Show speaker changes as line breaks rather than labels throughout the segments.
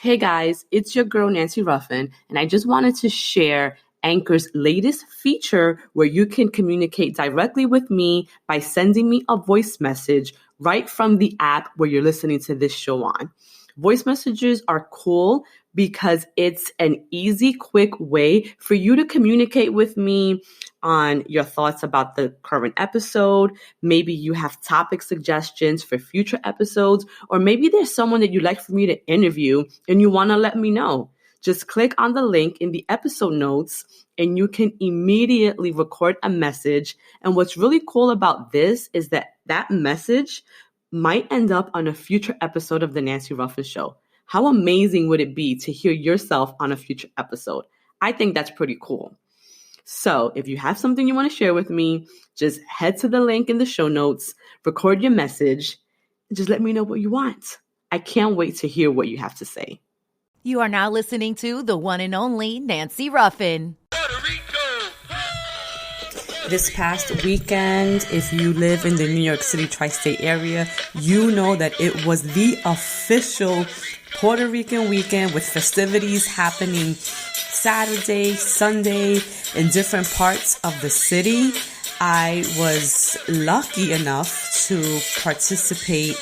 Hey guys, it's your girl Nancy Ruffin, and I just wanted to share Anchor's latest feature where you can communicate directly with me by sending me a voice message right from the app where you're listening to this show on. Voice messages are cool because it's an easy, quick way for you to communicate with me on your thoughts about the current episode. Maybe you have topic suggestions for future episodes, or maybe there's someone that you'd like for me to interview and you want to let me know. Just click on the link in the episode notes and you can immediately record a message. And what's really cool about this is that that message might end up on a future episode of The Nancy Ruffin Show. How amazing would it be to hear yourself on a future episode? I think that's pretty cool. So if you have something you want to share with me, just head to the link in the show notes, record your message, and just let me know what you want. I can't wait to hear what you have to say.
You are now listening to the one and only Nancy Ruffin.
This past weekend, if you live in the New York City tri-state area, you know that it was the official Puerto Rican weekend with festivities happening Saturday, Sunday in different parts of the city. I was lucky enough to participate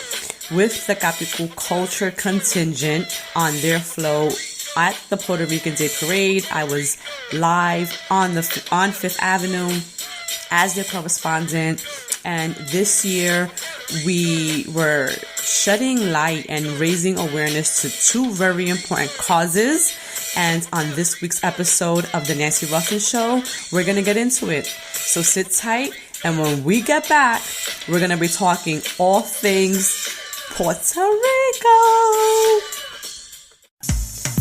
with the Capicu Culture contingent on their flow at the Puerto Rican Day Parade. I was live on Fifth Avenue as their correspondent, and this year we were shedding light and raising awareness to two very important causes. And on this week's episode of The Nancy Ruffin Show, we're going to get into it. So sit tight, and when we get back, we're going to be talking all things Puerto Rico.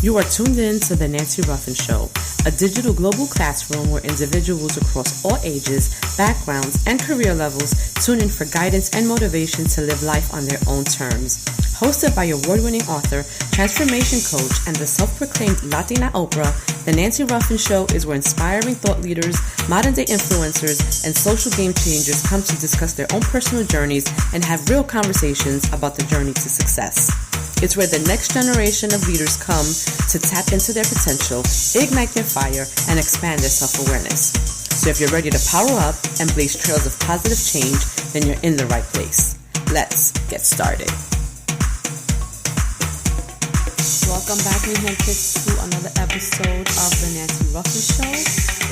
You are tuned in to The Nancy Ruffin Show, a digital global classroom where individuals across all ages, backgrounds, and career levels tune in for guidance and motivation to live life on their own terms. Hosted by award-winning author, transformation coach, and the self-proclaimed Latina Oprah, The Nancy Ruffin Show is where inspiring thought leaders, modern-day influencers, and social game changers come to discuss their own personal journeys and have real conversations about the journey to success. It's where the next generation of leaders come to tap into their potential, ignite their fire, and expand their self-awareness. So if you're ready to power up and blaze trails of positive change, then you're in the right place. Let's get started. Welcome back, mi gente, to another episode of The Nancy Ruffin Show.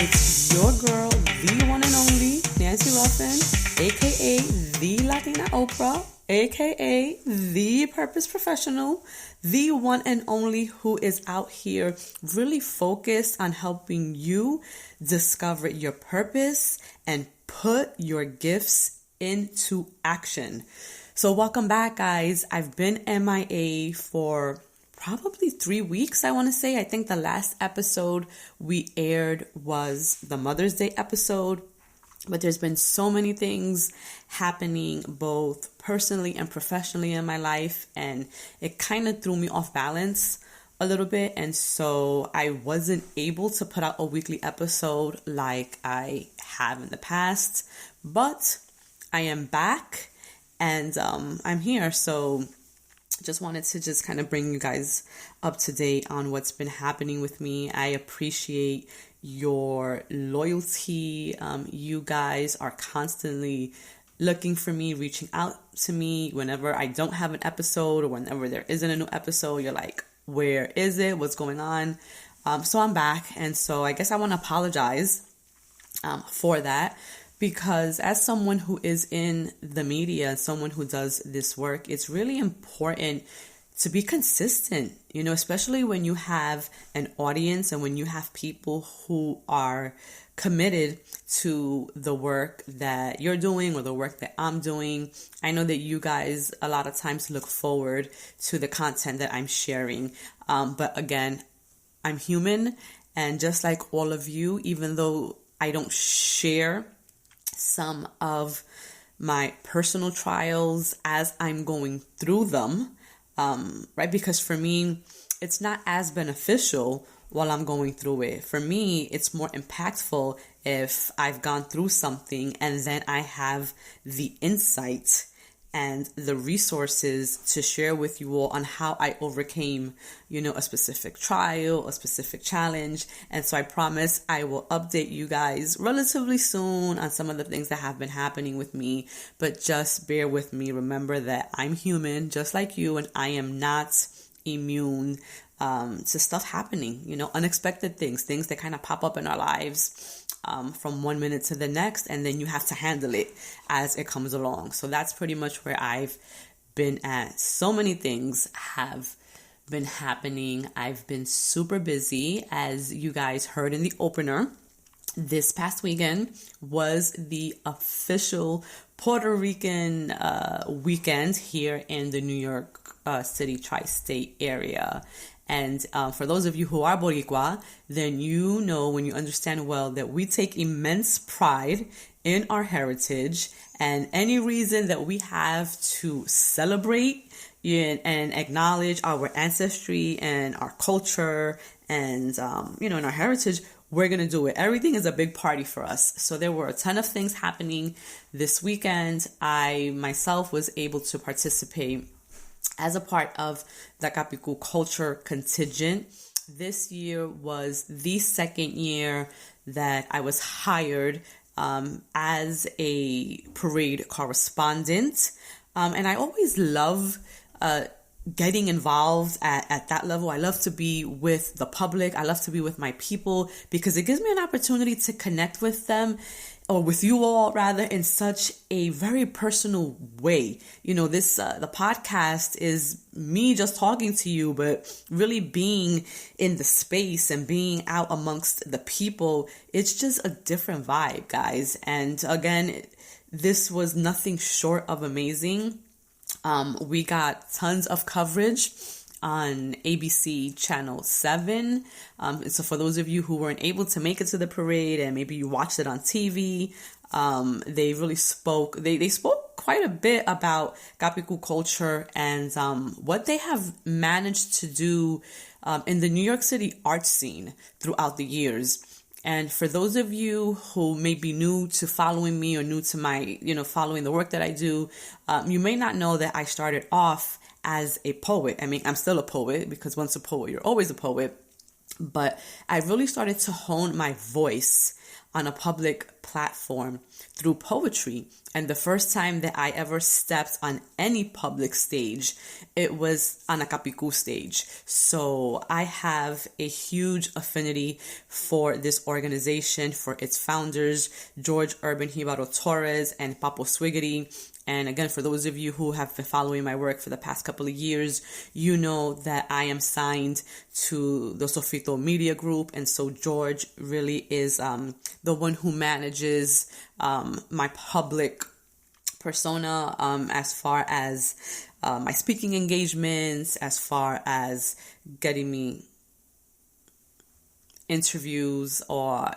It's your girl, the one and only Nancy Ruffin, aka the Latina Oprah, aka the Purpose Professional, the one and only who is out here really focused on helping you discover your purpose and put your gifts into action. So welcome back, guys. I've been MIA for probably 3 weeks, I want to say. I think the last episode we aired was the Mother's Day episode. But there's been so many things happening both personally and professionally in my life, and it kind of threw me off balance a little bit. And so I wasn't able to put out a weekly episode like I have in the past. But I am back and I'm here. So just wanted to just kind of bring you guys up to date on what's been happening with me. I appreciate your loyalty. You guys are constantly looking for me, reaching out to me whenever I don't have an episode or whenever there isn't a new episode. You're like, where is it? What's going on? So I'm back. And so I guess I want to apologize for that, because as someone who is in the media, someone who does this work, it's really important to be consistent, especially when you have an audience and when you have people who are committed to the work that you're doing or the work that I'm doing. I know that you guys a lot of times look forward to the content that I'm sharing. But again, I'm human, and just like all of you, even though I don't share some of my personal trials as I'm going through them, right? Because for me, it's not as beneficial while I'm going through it. For me, it's more impactful if I've gone through something and then I have the insight and the resources to share with you all on how I overcame, a specific trial, a specific challenge. And so I promise I will update you guys relatively soon on some of the things that have been happening with me, but just bear with me. Remember that I'm human just like you, and I am not immune to stuff happening, unexpected things that kind of pop up in our lives from one minute to the next, and then you have to handle it as it comes along. So that's pretty much where I've been at. So many things have been happening. I've been super busy, as you guys heard in the opener. This past weekend was the official Puerto Rican weekend here in the New York City tri-state area. And for those of you who are Boricua, then when you understand well that we take immense pride in our heritage, and any reason that we have to celebrate and acknowledge our ancestry and our culture and, and our heritage, we're going to do it. Everything is a big party for us. So there were a ton of things happening this weekend. I myself was able to participate as a part of the Capicu culture contingent. This year was the second year that I was hired as a parade correspondent. And I always love getting involved at that level. I love to be with the public. I love to be with my people because it gives me an opportunity to connect with them, or with you all rather, in such a very personal way. The podcast is me just talking to you, but really being in the space and being out amongst the people, it's just a different vibe, guys. And again, this was nothing short of amazing. We got tons of coverage on ABC Channel 7. So for those of you who weren't able to make it to the parade and maybe you watched it on TV, they really spoke. They spoke quite a bit about Capicu culture and what they have managed to do in the New York City art scene throughout the years. And for those of you who may be new to following me or new to my, following the work that I do, you may not know that I started off as a poet. I mean, I'm still a poet because once a poet, you're always a poet. But I really started to hone my voice on a public platform through poetry. And the first time that I ever stepped on any public stage, it was on a Capicu stage. So I have a huge affinity for this organization, for its founders, George Urban Hibaro Torres and Papo Swiggy. And again, for those of you who have been following my work for the past couple of years, you know that I am signed to the Sofrito Media Group. And so George really is the one who manages my public persona as far as my speaking engagements, as far as getting me interviews or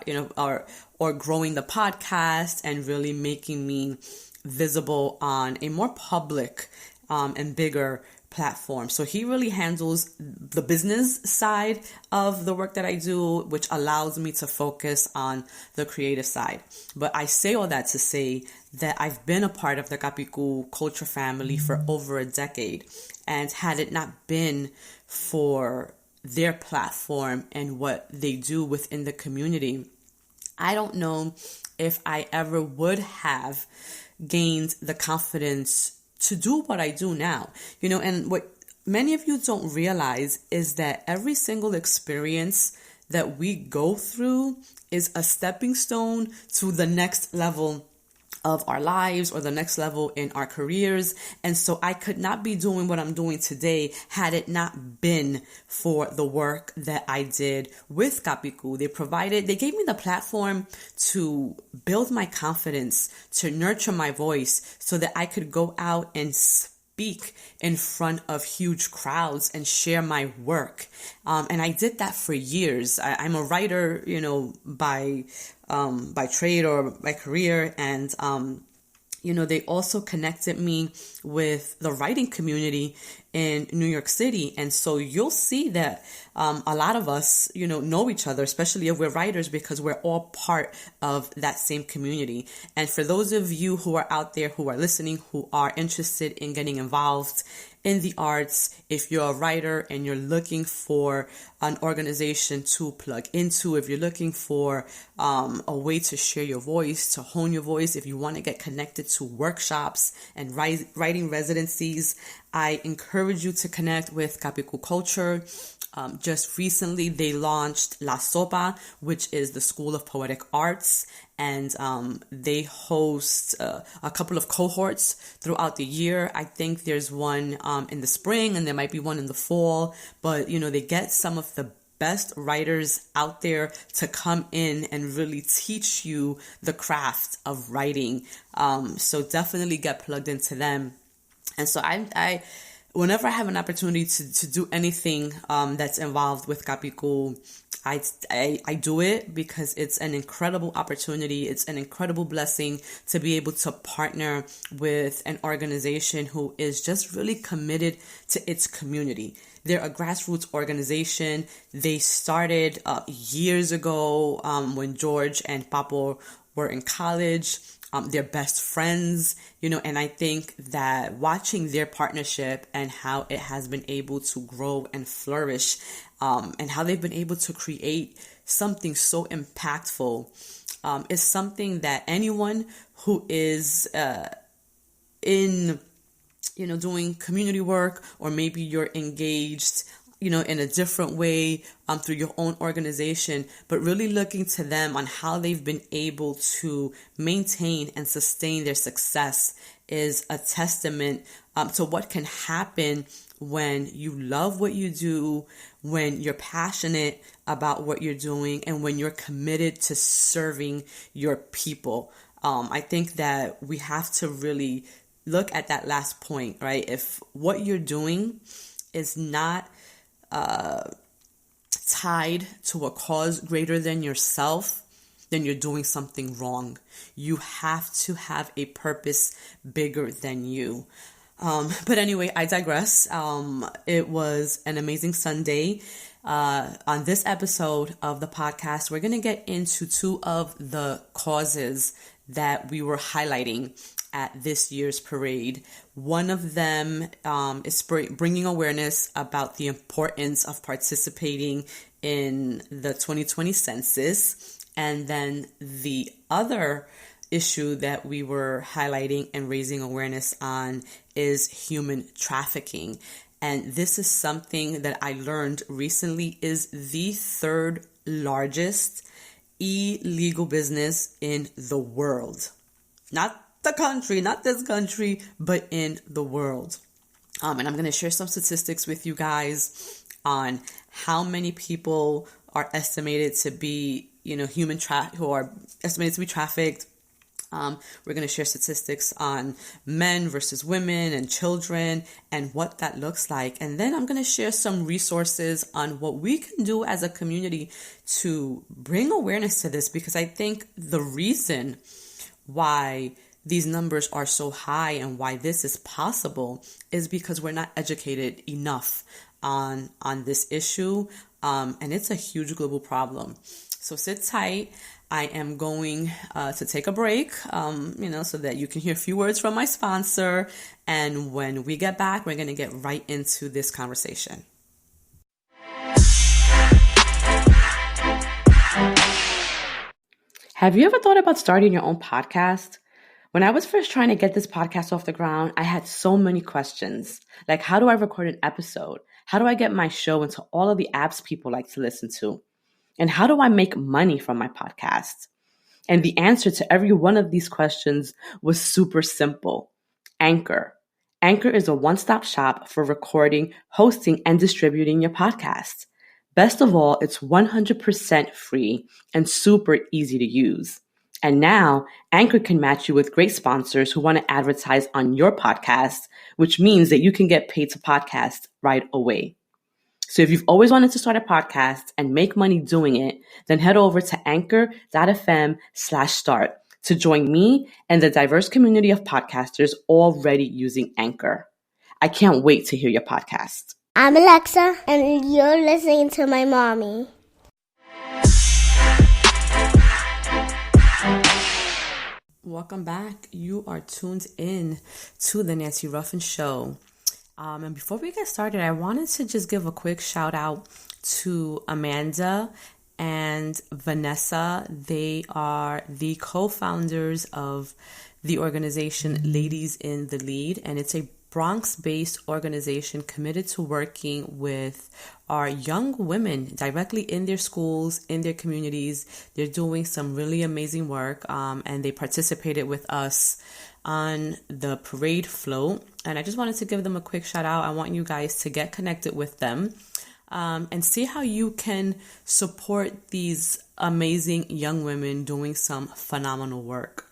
growing the podcast and really making me visible on a more public and bigger platform. So he really handles the business side of the work that I do, which allows me to focus on the creative side. But I say all that to say that I've been a part of the Capicu culture family for over a decade. And had it not been for their platform and what they do within the community, I don't know if I ever would have gained the confidence to do what I do now. And what many of you don't realize is that every single experience that we go through is a stepping stone to the next level of our lives or the next level in our careers. And so I could not be doing what I'm doing today had it not been for the work that I did with Capicu. They gave me the platform to build my confidence, to nurture my voice so that I could go out and speak in front of huge crowds and share my work. And I did that for years. I'm a writer, by trade or by career. And, they also connected me with the writing community in New York City. And so you'll see that a lot of us, know each other, especially if we're writers, because we're all part of that same community. And for those of you who are out there who are listening, who are interested in getting involved in the arts, if you're a writer and you're looking for an organization to plug into, if you're looking for a way to share your voice, to hone your voice, if you want to get connected to workshops and writing residencies, I encourage you to connect with Capicu Culture. Just recently, they launched La Sopa, which is the School of Poetic Arts, and they host a couple of cohorts throughout the year. I think there's one in the spring, and there might be one in the fall, but they get some of the best writers out there to come in and really teach you the craft of writing. So definitely get plugged into them. And so I whenever I have an opportunity to do anything that's involved with Capicu, I do it because it's an incredible opportunity. It's an incredible blessing to be able to partner with an organization who is just really committed to its community. They're a grassroots organization. They started years ago when George and Papo were in college. They're best friends, and I think that watching their partnership and how it has been able to grow and flourish, and how they've been able to create something so impactful, is something that anyone who is in, doing community work, or maybe you're engaged in a different way through your own organization, but really looking to them on how they've been able to maintain and sustain their success is a testament to what can happen when you love what you do, when you're passionate about what you're doing, and when you're committed to serving your people. I think that we have to really look at that last point, right? If what you're doing is not tied to a cause greater than yourself, then you're doing something wrong. You have to have a purpose bigger than you. But anyway, I digress. It was an amazing Sunday. On this episode of the podcast, we're going to get into two of the causes that we were highlighting at this year's parade. One of them is bringing awareness about the importance of participating in the 2020 census. And then the other issue that we were highlighting and raising awareness on is human trafficking. And this is something that I learned recently is the third largest illegal business in the world. Not the country, not this country, but in the world. And I'm going to share some statistics with you guys on how many people are estimated to be, who are estimated to be trafficked. We're going to share statistics on men versus women and children and what that looks like. And then I'm going to share some resources on what we can do as a community to bring awareness to this, because I think the reason why these numbers are so high and why this is possible is because we're not educated enough on this issue. And it's a huge global problem. So sit tight. I am going to take a break, so that you can hear a few words from my sponsor. And when we get back, we're going to get right into this conversation. Have you ever thought about starting your own podcast? When I was first trying to get this podcast off the ground, I had so many questions. Like, how do I record an episode? How do I get my show into all of the apps people like to listen to? And how do I make money from my podcast? And the answer to every one of these questions was super simple. Anchor. Anchor is a one-stop shop for recording, hosting, and distributing your podcast. Best of all, it's 100% free and super easy to use. And now, Anchor can match you with great sponsors who want to advertise on your podcast, which means that you can get paid to podcast right away. So if you've always wanted to start a podcast and make money doing it, then head over to anchor.fm/start to join me and the diverse community of podcasters already using Anchor. I can't wait to hear your podcast.
I'm Alexa, and you're listening to my mommy.
Welcome back. You are tuned in to the Nancy Ruffin Show. And before we get started, I wanted to just give a quick shout out to Amanda and Vanessa. They are the co-founders of the organization Ladies in the Lead, and it's a Bronx-based organization committed to working with our young women directly in their schools, in their communities. They're doing some really amazing work, and they participated with us on the parade float. And I just wanted to give them a quick shout out. I want you guys to get connected with them and see how you can support these amazing young women doing some phenomenal work.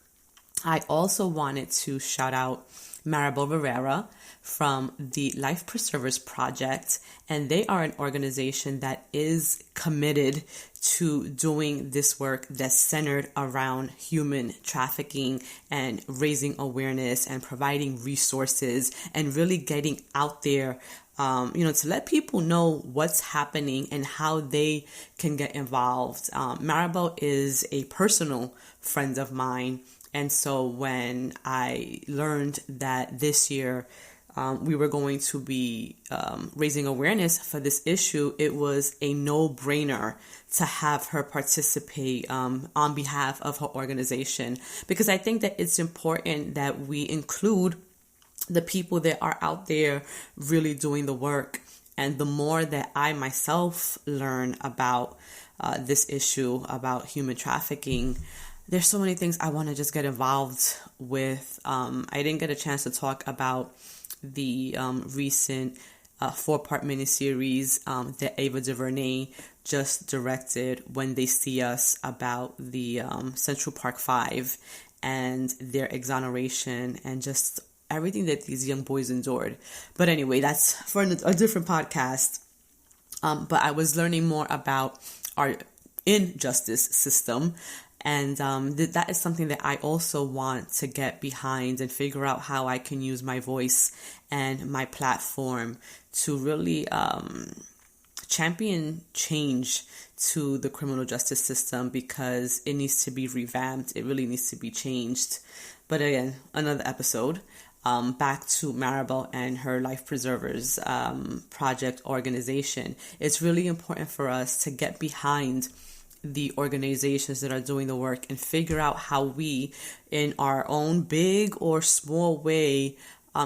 I also wanted to shout out Maribel Rivera from the Life Preservers Project, and they are an organization that is committed to doing this work that's centered around human trafficking and raising awareness and providing resources and really getting out there, to let people know what's happening and how they can get involved. Maribel is a personal friend of mine. And so when I learned that this year we were going to be raising awareness for this issue, it was a no-brainer to have her participate on behalf of her organization, because I think that it's important that we include the people that are out there really doing the work. And the more that I myself learn about this issue, about human trafficking, there's so many things I want to just get involved with. I didn't get a chance to talk about the recent 4-part miniseries that Ava DuVernay just directed, When They See Us, about the Central Park 5 and their exoneration and just everything that these young boys endured. But anyway, that's for a different podcast. But I was learning more about our injustice system. And that is something that I also want to get behind and figure out how I can use my voice and my platform to really champion change to the criminal justice system, because it needs to be revamped. It really needs to be changed. But again, another episode. Back to Maribel and her Life Preservers Project organization. It's really important for us to get behind the organizations that are doing the work and figure out how we, in our own big or small way,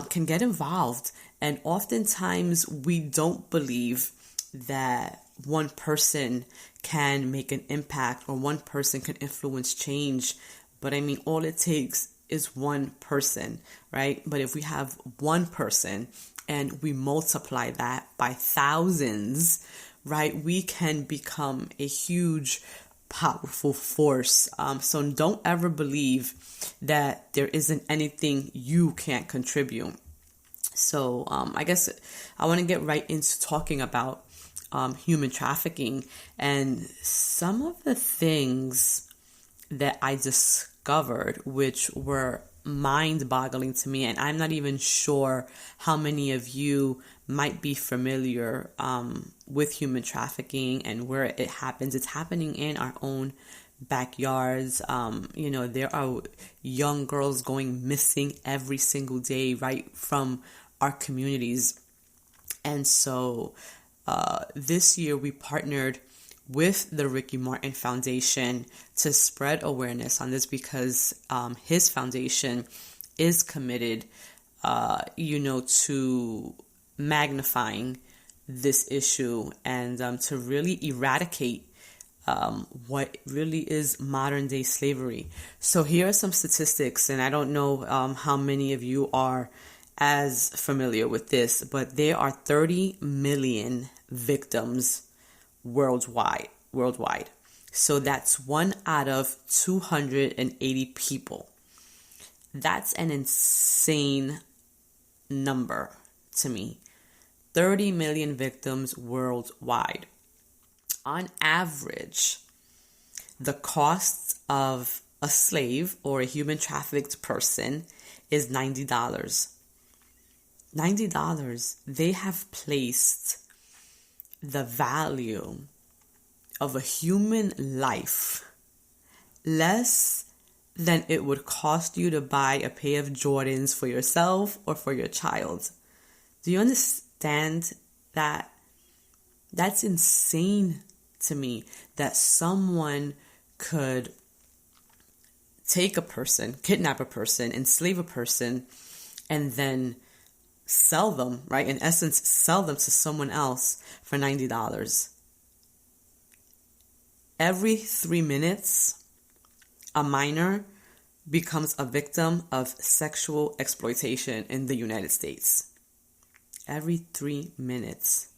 can get involved. And oftentimes we don't believe that one person can make an impact or one person can influence change. But I mean, all it takes is one person, right? But if we have one person and we multiply that by thousands, right, we can become a huge, powerful force. So don't ever believe that there isn't anything you can't contribute. So I guess I want to get right into talking about human trafficking and some of the things that I discovered, which were mind-boggling to me. And I'm not even sure how many of you might be familiar with human trafficking and where it happens. It's happening in our own backyards. There are young girls going missing every single day right from our communities. And so this year we partnered with the Ricky Martin Foundation to spread awareness on this, because his foundation is committed, to magnifying this issue and to really eradicate what really is modern day slavery. So here are some statistics, and I don't know how many of you are as familiar with this, but there are 30 million victims worldwide. So that's 1 out of 280 people. That's an insane number to me. 30 million victims worldwide. On average, the cost of a slave or a human trafficked person is $90. $90. They have placed the value of a human life less than it would cost you to buy a pair of Jordans for yourself or for your child. Do you understand that? That's insane to me, that someone could take a person, kidnap a person, enslave a person, and then sell them, right? In essence, sell them to someone else for $90. Every 3 minutes, a minor becomes a victim of sexual exploitation in the United States. Every 3 minutes.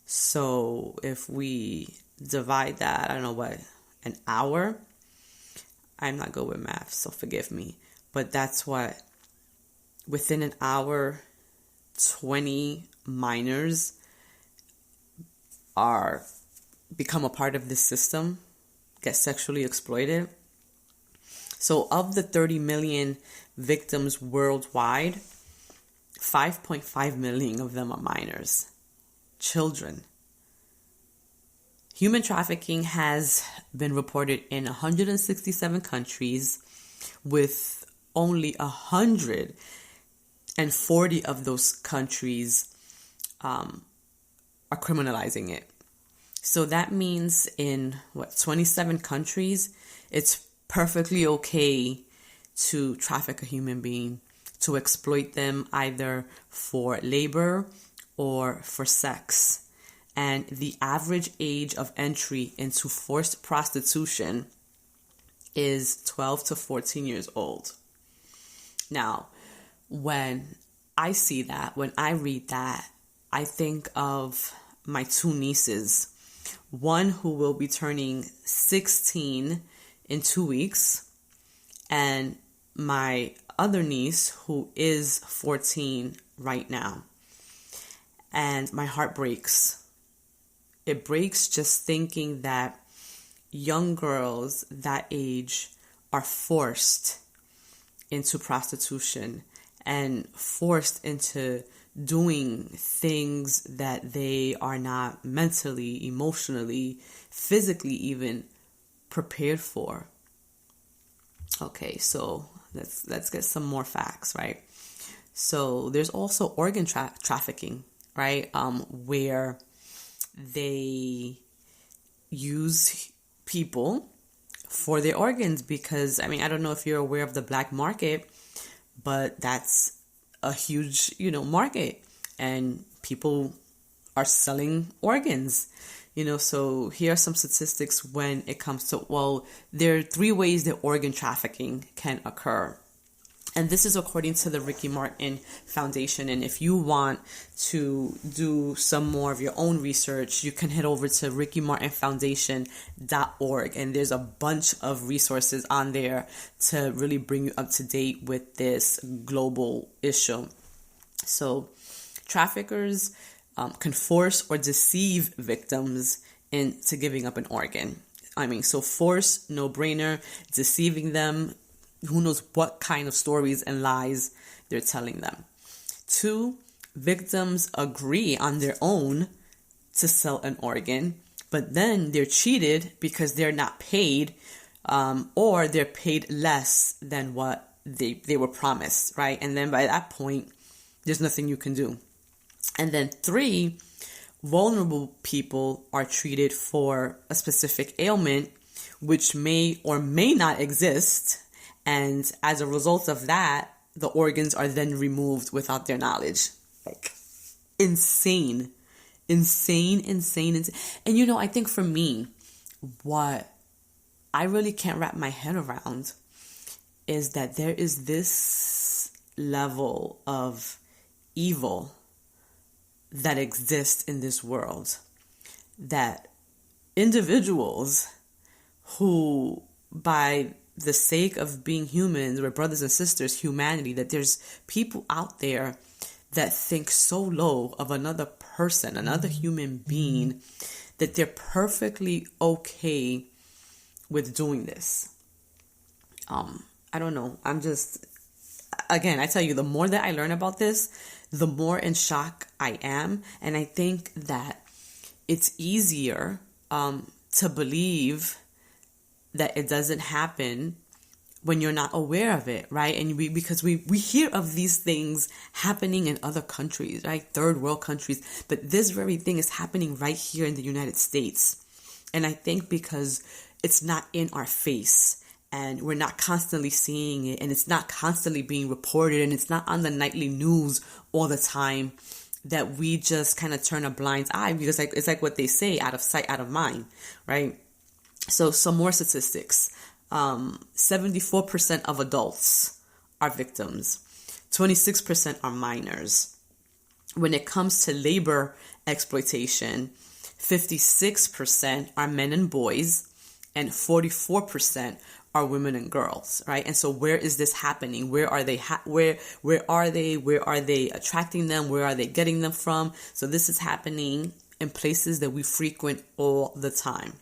So if we divide that, I don't know what, an hour? I'm not good with math, so forgive me. But that's what, within an hour, 20 minors become a part of this system, get sexually exploited. So of the 30 million victims worldwide, 5.5 million of them are minors, children. Human trafficking has been reported in 167 countries, with only 140 of those countries are criminalizing it. So that means in 27 countries, it's perfectly okay to traffic a human being, to exploit them either for labor or for sex. And the average age of entry into forced prostitution is 12 to 14 years old. Now, when I see that, when I read that, I think of my two nieces. One who will be turning 16 in 2 weeks, and my other niece who is 14 right now. And my heart breaks. It breaks just thinking that young girls that age are forced into prostitution and forced into doing things that they are not mentally, emotionally, physically even prepared for. Okay, so let's get some more facts, right? So there's also organ trafficking, right? Where they use people for their organs, because I don't know if you're aware of the black market, but that's a huge, market, and people are selling organs, so here are some statistics when it comes to, there are 3 ways that organ trafficking can occur. And this is according to the Ricky Martin Foundation. And if you want to do some more of your own research, you can head over to rickymartinfoundation.org. And there's a bunch of resources on there to really bring you up to date with this global issue. So traffickers can force or deceive victims into giving up an organ. So force, no brainer, deceiving them, who knows what kind of stories and lies they're telling them. 2, victims agree on their own to sell an organ, but then they're cheated because they're not paid, or they're paid less than what they were promised, right? And then by that point, there's nothing you can do. And then 3, vulnerable people are treated for a specific ailment, which may or may not exist. And as a result of that, the organs are then removed without their knowledge. Like, insane. And I think for me, what I really can't wrap my head around is that there is this level of evil that exists in this world, that individuals who, by the sake of being humans, we're brothers and sisters, humanity, that there's people out there that think so low of another person, another human being, that they're perfectly okay with doing this. I don't know. Again, I tell you, the more that I learn about this, the more in shock I am. And I think that it's easier to believe that it doesn't happen when you're not aware of it, right? And because we hear of these things happening in other countries, right? Third world countries, but this very thing is happening right here in the United States. And I think because it's not in our face and we're not constantly seeing it and it's not constantly being reported and it's not on the nightly news all the time, that we just kind of turn a blind eye, because it's like what they say, out of sight, out of mind, right? So some more statistics. 74% of adults are victims. 26% are minors. When it comes to labor exploitation, 56% are men and boys, and 44% are women and girls, right? And so where is this happening? Where are they? Where are they? Where are they attracting them? Where are they getting them from? So this is happening in places that we frequent all the time.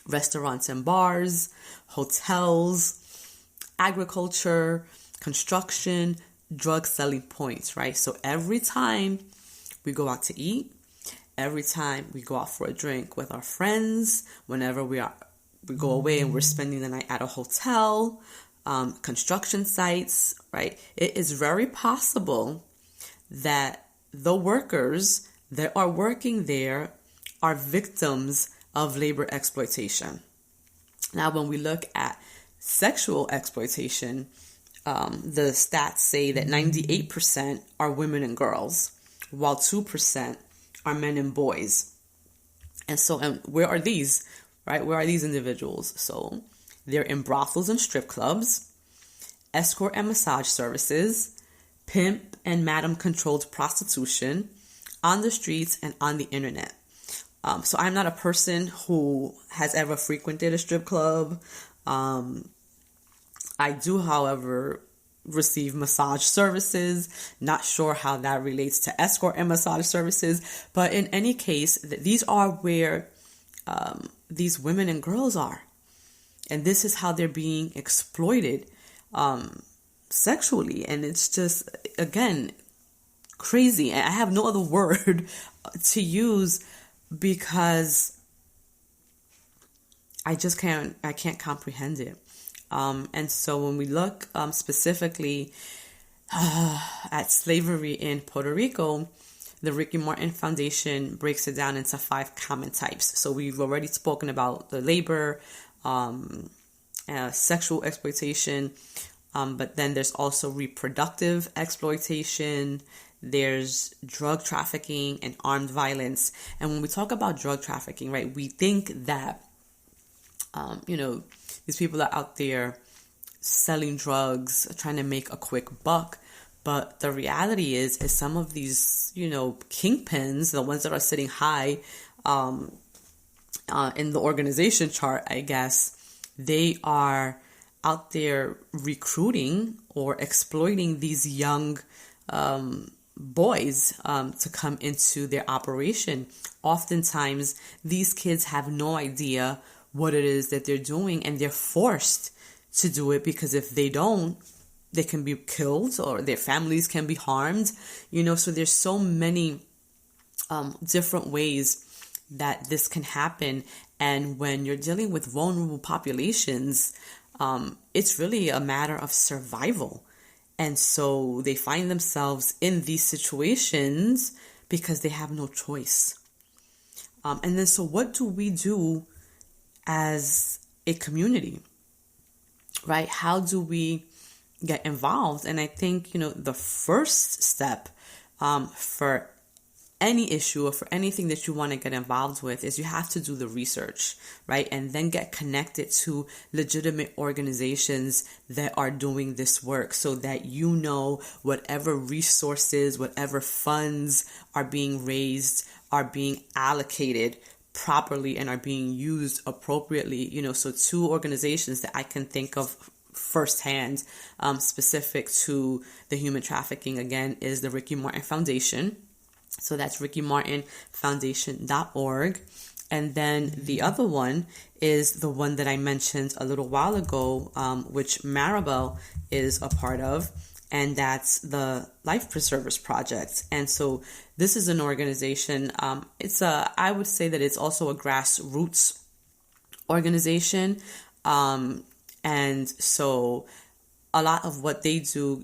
Restaurants and bars, hotels, agriculture, construction, drug selling points, right? So every time we go out to eat, every time we go out for a drink with our friends, whenever we go away and we're spending the night at a hotel, construction sites, right? It is very possible that the workers that are working there are victims of labor exploitation. Now, when we look at sexual exploitation, the stats say that 98% are women and girls, while 2% are men and boys. And so, and where are these, right? Where are these individuals? So they're in brothels and strip clubs, escort and massage services, pimp and madam controlled prostitution, on the streets and on the internet. So I'm not a person who has ever frequented a strip club. I do, however, receive massage services. Not sure how that relates to escort and massage services. But in any case, these are where these women and girls are. And this is how they're being exploited sexually. And it's just, again, crazy. And I have no other word to use, because I can't comprehend it. And so when we look specifically at slavery in Puerto Rico, the Ricky Martin Foundation breaks it down into 5 common types. So we've already spoken about the labor, sexual exploitation, but then there's also reproductive exploitation. There's drug trafficking and armed violence. And when we talk about drug trafficking, right, we think that, these people are out there selling drugs, trying to make a quick buck. But the reality is some of these, kingpins, the ones that are sitting high in the organization chart, I guess, they are out there recruiting or exploiting these young boys to come into their operation. Oftentimes, these kids have no idea what it is that they're doing, and they're forced to do it, because if they don't, they can be killed or their families can be harmed. So there's so many different ways that this can happen. And when you're dealing with vulnerable populations, it's really a matter of survival. And so they find themselves in these situations because they have no choice. And then, so what do we do as a community, right? How do we get involved? And I think, the first step for any issue or for anything that you want to get involved with is you have to do the research, right? And then get connected to legitimate organizations that are doing this work, so that whatever resources, whatever funds are being raised are being allocated properly and are being used appropriately. So 2 organizations that I can think of firsthand, specific to the human trafficking, again, is the Ricky Martin Foundation. So that's rickymartinfoundation.org. And then the other one is the one that I mentioned a little while ago, which Maribel is a part of, and that's the Life Preservers Project. And so this is an organization. I would say that it's also a grassroots organization. And so a lot of what they do,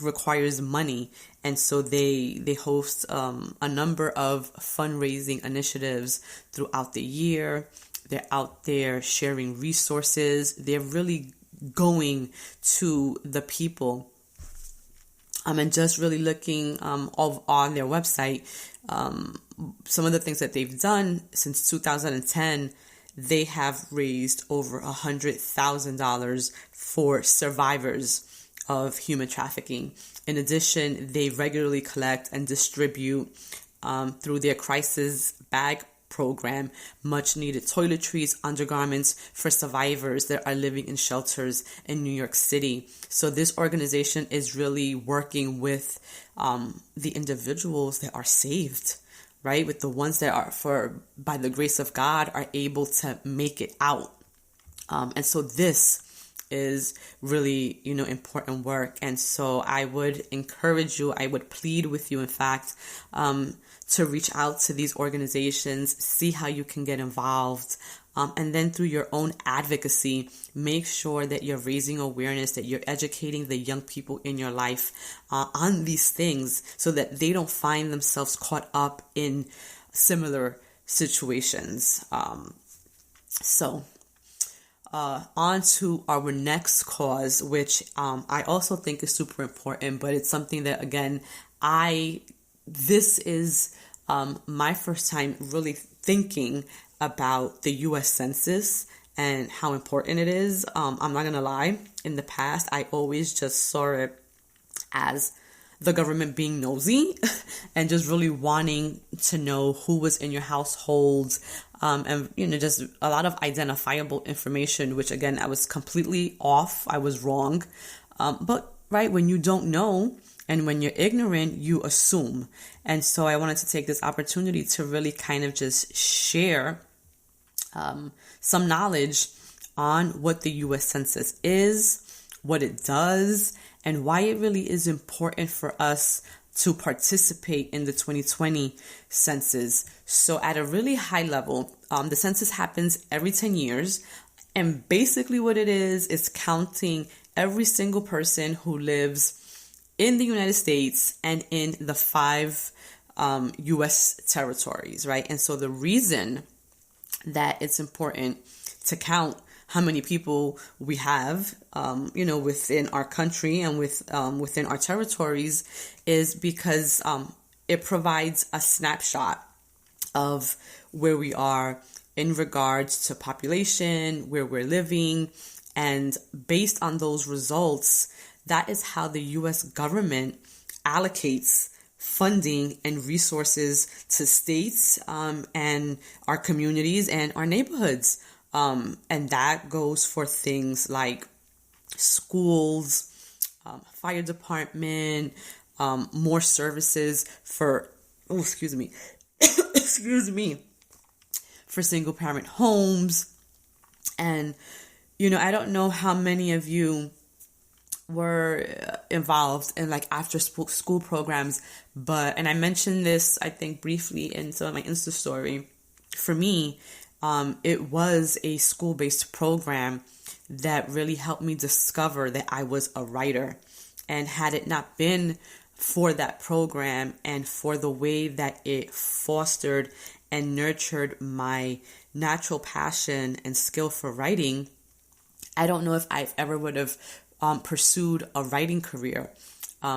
requires money. And so they host a number of fundraising initiatives throughout the year. They're out there sharing resources. They're really going to the people. And just really looking on their website, some of the things that they've done since 2010, they have raised over $100,000 for survivors of human trafficking. In addition, they regularly collect and distribute through their crisis bag program much needed toiletries, undergarments for survivors that are living in shelters in New York City. So this organization is really working with the individuals that are saved, right? With the ones that are, by the grace of God, are able to make it out. And so this is really, important work. And so I would encourage you, I would plead with you, in fact, to reach out to these organizations, see how you can get involved. And then through your own advocacy, make sure that you're raising awareness, that you're educating the young people in your life on these things so that they don't find themselves caught up in similar situations. On to our next cause, which I also think is super important, but it's something that, again, this is my first time really thinking about the U.S. Census and how important it is. I'm not going to lie. In the past, I always just saw it as the government being nosy and just really wanting to know who was in your household, and just a lot of identifiable information, which again, I was completely off. I was wrong. But right, when you don't know and when you're ignorant, you assume. And so I wanted to take this opportunity to really kind of just share some knowledge on what the U.S. Census is, what it does, and why it really is important for us to participate in the 2020 census. So at a really high level, the census happens every 10 years. And basically what it is counting every single person who lives in the United States and in the 5 U.S. territories, right? And so the reason that it's important to count how many people we have, within our country and within our territories is because it provides a snapshot of where we are in regards to population, where we're living, and based on those results, that is how the U.S. government allocates funding and resources to states and our communities and our neighborhoods. And that goes for things like schools, fire department, more services for, for single parent homes. And, I don't know how many of you were involved in like after school programs, and I mentioned this, I think, briefly in some of my Insta story. For me, it was a school-based program that really helped me discover that I was a writer. And had it not been for that program and for the way that it fostered and nurtured my natural passion and skill for writing, I don't know if I ever would have pursued a writing career.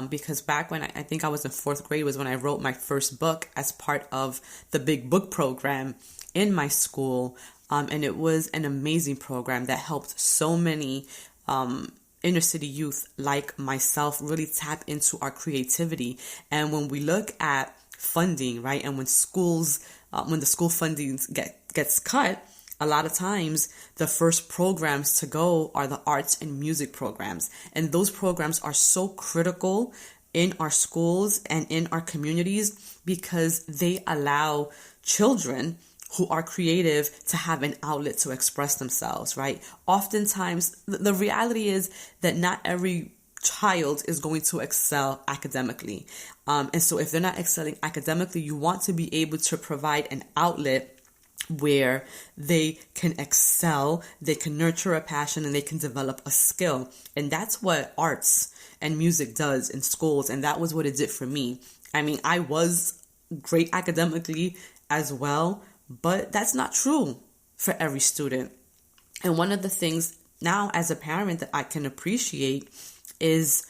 Because back when I think I was in 4th grade was when I wrote my first book as part of the Big Book program in my school. And it was an amazing program that helped so many inner city youth like myself really tap into our creativity. And when we look at funding, right, and when the school funding gets cut, a lot of times the first programs to go are the arts and music programs. And those programs are so critical in our schools and in our communities because they allow children who are creative to have an outlet to express themselves, right? Oftentimes, the reality is that not every child is going to excel academically. And so if they're not excelling academically, you want to be able to provide an outlet where they can excel, they can nurture a passion, and they can develop a skill. And that's what arts and music does in schools. And that was what it did for me. I mean, I was great academically as well, but that's not true for every student. And one of the things now as a parent that I can appreciate is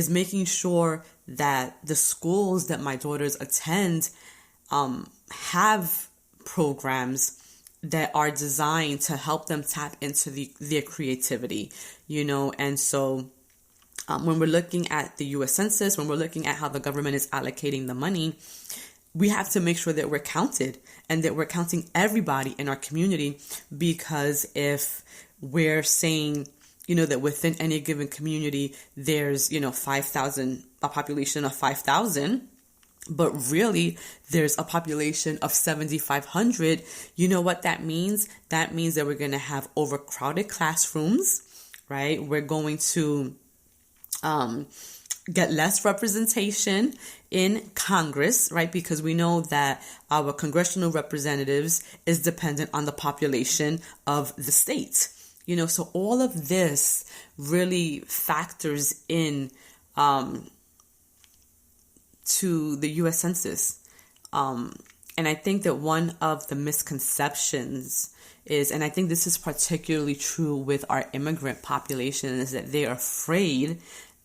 making sure that the schools that my daughters attend have programs that are designed to help them tap into their creativity, and so when we're looking at the U.S. Census, when we're looking at how the government is allocating the money, we have to make sure that we're counted and that we're counting everybody in our community, because if we're saying, that within any given community, there's, 5,000, a population of 5,000, but really there's a population of 7,500, you know what that means? That means that we're going to have overcrowded classrooms, right? We're going to get less representation in Congress, right? Because we know that our congressional representatives is dependent on the population of the state. So all of this really factors in to the U.S. Census. And I think that one of the misconceptions is, and I think this is particularly true with our immigrant population, is that they are afraid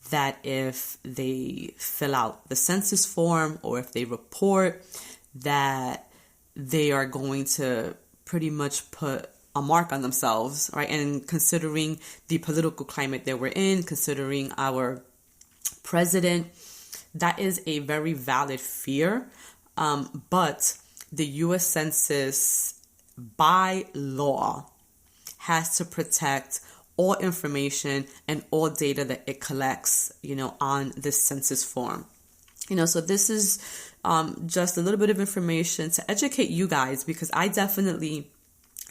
that if they fill out the census form or if they report, that they are going to pretty much put a mark on themselves, right? And considering the political climate that we're in, considering our president, that is a very valid fear. But the U.S. Census, by law, has to protect all information and all data that it collects, on this census form. So this is just a little bit of information to educate you guys, because I definitely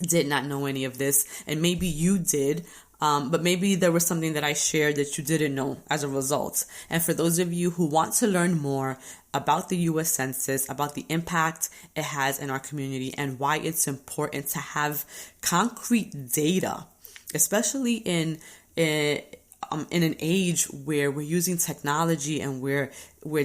did not know any of this, and maybe you did, but maybe there was something that I shared that you didn't know as a result. And for those of you who want to learn more about the U.S. Census, about the impact it has in our community, and why it's important to have concrete data, especially in an age where we're using technology and where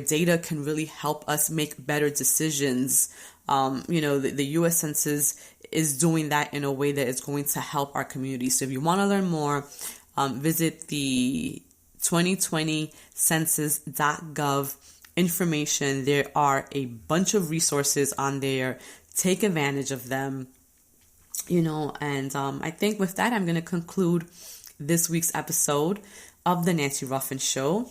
data can really help us make better decisions. The U.S. Census is doing that in a way that is going to help our community. So if you want to learn more, visit the 2020 census.gov information. There are a bunch of resources on there. Take advantage of them. And I think with that, I'm going to conclude this week's episode of the Nancy Ruffin Show.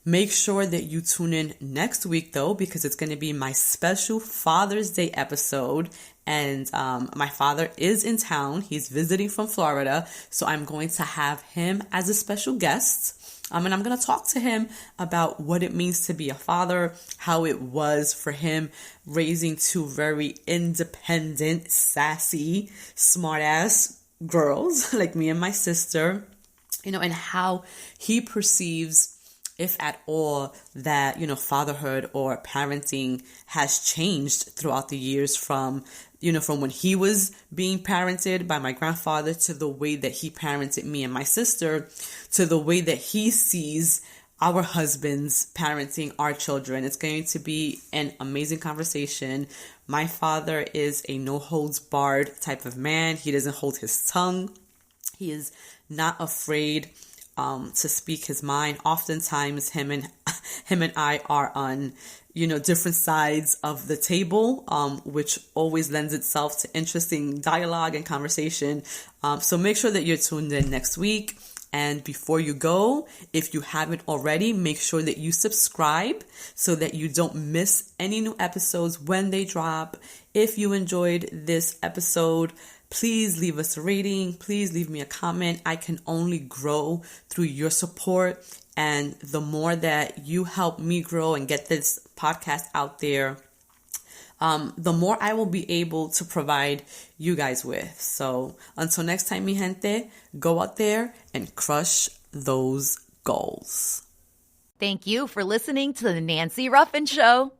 Make sure that you tune in next week, though, because it's going to be my special Father's Day episode. And my father is in town. He's visiting from Florida. So I'm going to have him as a special guest. And I'm going to talk to him about what it means to be a father, how it was for him raising two very independent, sassy, smart-ass girls like me and my sister, and how he perceives, if at all, that, fatherhood or parenting has changed throughout the years from when he was being parented by my grandfather to the way that he parented me and my sister, to the way that he sees our husbands parenting our children. It's going to be an amazing conversation. My father is a no-holds-barred type of man. He doesn't hold his tongue. He is not afraid to speak his mind. Oftentimes, him and I are on, different sides of the table, which always lends itself to interesting dialogue and conversation. So make sure that you're tuned in next week. And before you go, if you haven't already, make sure that you subscribe so that you don't miss any new episodes when they drop. If you enjoyed this episode, please leave us a rating. Please leave me a comment. I can only grow through your support. And the more that you help me grow and get this podcast out there, the more I will be able to provide you guys with. So until next time, mi gente, go out there and crush those goals.
Thank you for listening to the Nancy Ruffin Show.